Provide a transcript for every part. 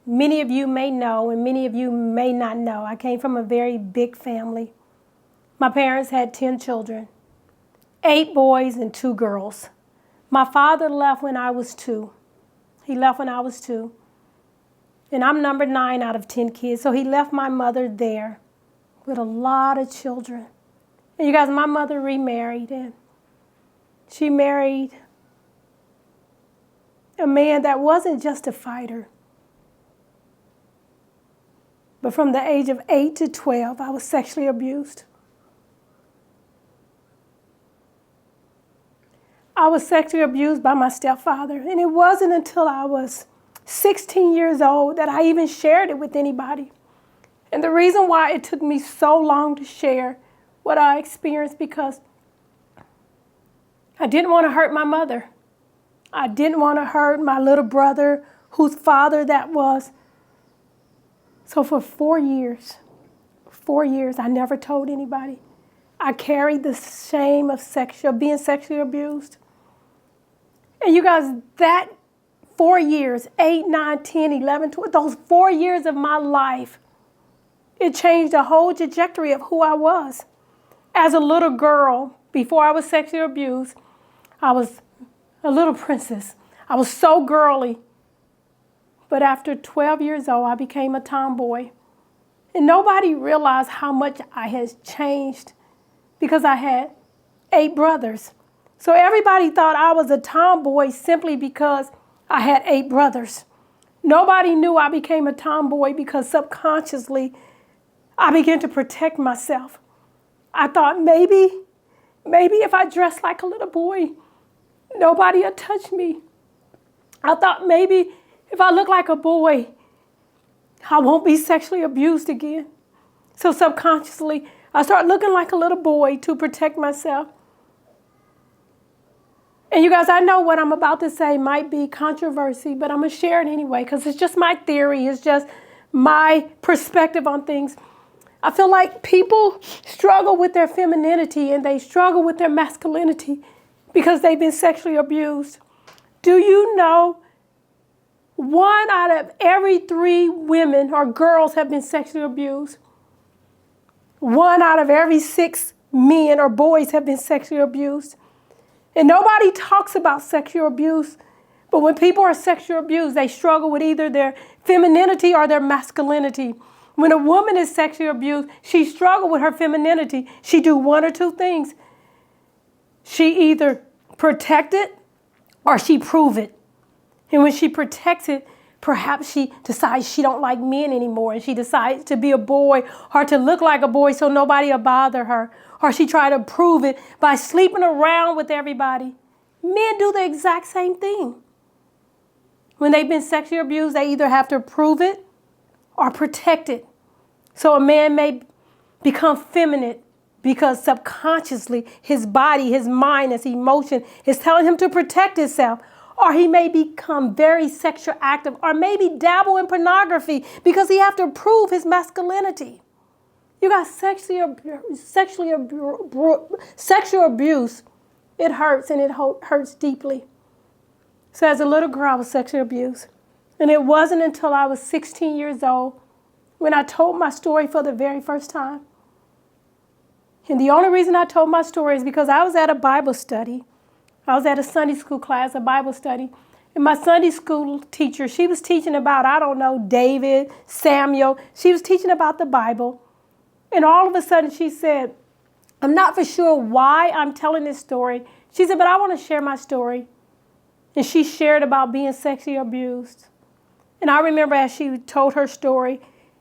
many of you may know and many of you may not know, I came from a very big family. My parents had 10 children, 8 boys and 2 girls. My father left when I was 2. He left when I was 2. And I'm number 9 out of 10 kids. So he left my mother there with a lot of children. And you guys, my mother remarried, and she married a man that wasn't just a fighter. But from the age of 8 to 12, I was sexually abused. I was sexually abused by my stepfather, and it wasn't until I was 16 years old that I even shared it with anybody. And the reason why it took me so long to share what I experienced, because I didn't want to hurt my mother. I didn't want to hurt my little brother, whose father that was. So for 4 years, I never told anybody. I carried the shame of being sexually abused. And you guys, that 4 years, 8, 9, 10, 11, 12, those 4 years of my life, it changed the whole trajectory of who I was. As a little girl, before I was sexually abused, I was a little princess. I was so girly. But after 12 years old, I became a tomboy. And nobody realized how much I had changed because I had 8 brothers. So everybody thought I was a tomboy simply because I had 8 brothers. Nobody knew I became a tomboy because subconsciously I began to protect myself. I thought maybe if I dressed like a little boy, nobody would touch me. I thought maybe if I look like a boy, I won't be sexually abused again. So subconsciously, I started looking like a little boy to protect myself. And you guys, I know what I'm about to say might be controversy, but I'm going to share it anyway because it's just my theory. It's just my perspective on things. I feel like people struggle with their femininity and they struggle with their masculinity because they've been sexually abused. Do you know 1 out of every 3 women or girls have been sexually abused? 1 out of every 6 men or boys have been sexually abused. And nobody talks about sexual abuse, but when people are sexually abused, they struggle with either their femininity or their masculinity. When a woman is sexually abused, she struggles with her femininity. She do 1 or 2 things. She either protect it or she prove it. And when she protects it, perhaps she decides she don't like men anymore and she decides to be a boy or to look like a boy so nobody will bother her. Or she tried to prove it by sleeping around with everybody. Men do the exact same thing. When they've been sexually abused, they either have to prove it or protect it. So a man may become feminine because subconsciously his body, his mind, his emotion is telling him to protect himself. Or he may become very sexual active or maybe dabble in pornography because he has to prove his masculinity. You got sexual abuse. It hurts and it hurts deeply. So as a little girl, I was sexually abused. And it wasn't until I was 16 years old when I told my story for the very first time. And the only reason I told my story is because I was at a Bible study. I was at a Sunday school class, a Bible study. And my Sunday school teacher, she was teaching about, David, Samuel. She was teaching about the Bible. And all of a sudden she said, I'm not for sure why I'm telling this story. She said, but I want to share my story. And she shared about being sexually abused. And I remember as she told her story,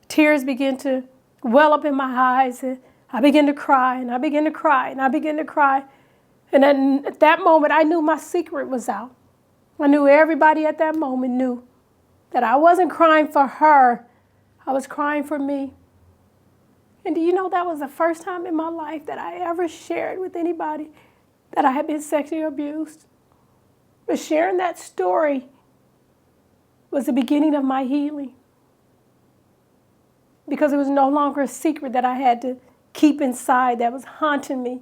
tears began to well up in my eyes. And I began to cry, and I began to cry, and I began to cry. And then at that moment, I knew my secret was out. I knew everybody at that moment knew that I wasn't crying for her. I was crying for me. And do you know that was the first time in my life that I ever shared with anybody that I had been sexually abused? But sharing that story was the beginning of my healing. Because it was no longer a secret that I had to keep inside that was haunting me.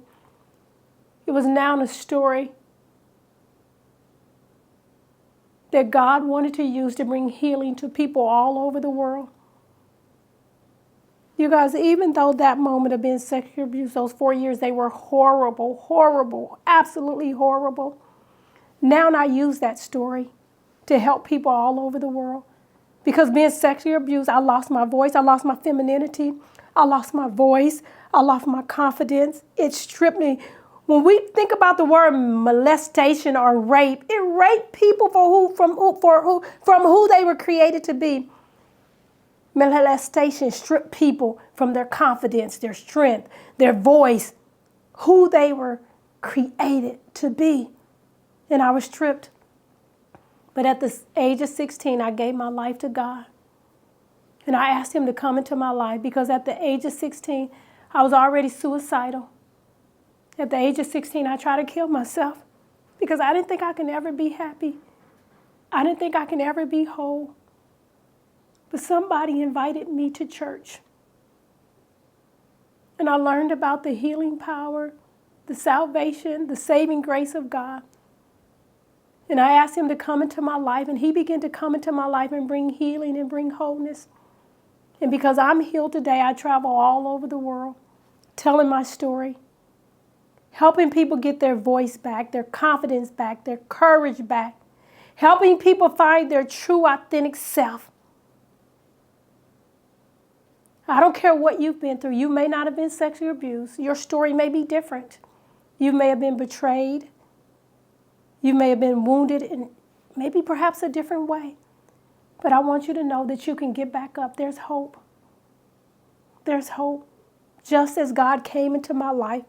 It was now a story that God wanted to use to bring healing to people all over the world. You guys, even though that moment of being sexually abused, those 4 years, they were horrible, horrible, absolutely horrible. Now I use that story to help people all over the world. Because being sexually abused, I lost my voice, I lost my femininity, I lost my voice, I lost my confidence. It stripped me. When we think about the word molestation or rape, it raped people from who they were created to be. Molestation stripped people from their confidence, their strength, their voice, who they were created to be. And I was stripped. But at the age of 16, I gave my life to God. And I asked him to come into my life because at the age of 16, I was already suicidal. At the age of 16, I tried to kill myself because I didn't think I could ever be happy. I didn't think I could ever be whole. But somebody invited me to church. And I learned about the healing power, the salvation, the saving grace of God. And I asked him to come into my life, and he began to come into my life and bring healing and bring wholeness. And because I'm healed today, I travel all over the world telling my story, helping people get their voice back, their confidence back, their courage back, helping people find their true, authentic self. I don't care what you've been through. You may not have been sexually abused. Your story may be different. You may have been betrayed. You may have been wounded in maybe perhaps a different way. But I want you to know that you can get back up. There's hope. There's hope. Just as God came into my life,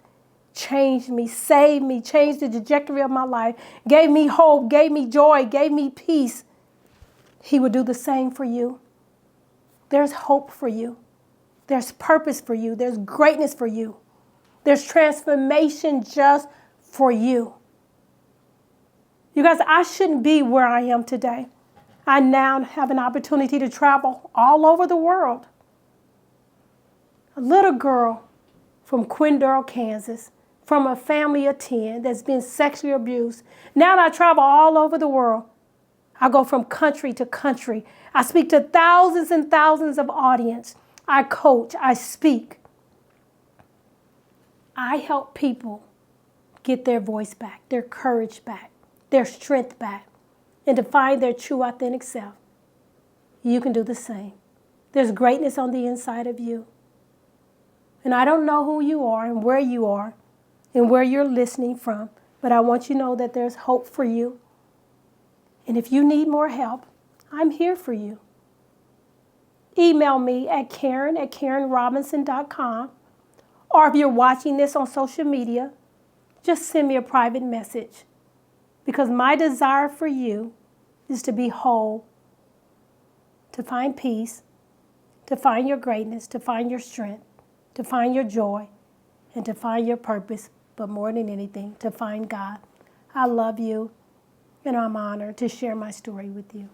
changed me, saved me, changed the trajectory of my life, gave me hope, gave me joy, gave me peace, he will do the same for you. There's hope for you. There's purpose for you. There's greatness for you. There's transformation just for you. You guys, I shouldn't be where I am today. I now have an opportunity to travel all over the world. A little girl from Quindaro, Kansas, from a family of 10 that's been sexually abused. Now I travel all over the world. I go from country to country. I speak to thousands and thousands of audience. I coach, I speak. I help people get their voice back, their courage back, their strength back, and to find their true, authentic self. You can do the same. There's greatness on the inside of you. And I don't know who you are and where you're listening from, but I want you to know that there's hope for you. And if you need more help, I'm here for you. Email me at Karen@KarenRobinson.com. Or if you're watching this on social media, just send me a private message. Because my desire for you is to be whole, to find peace, to find your greatness, to find your strength, to find your joy, and to find your purpose, but more than anything, to find God. I love you, and I'm honored to share my story with you.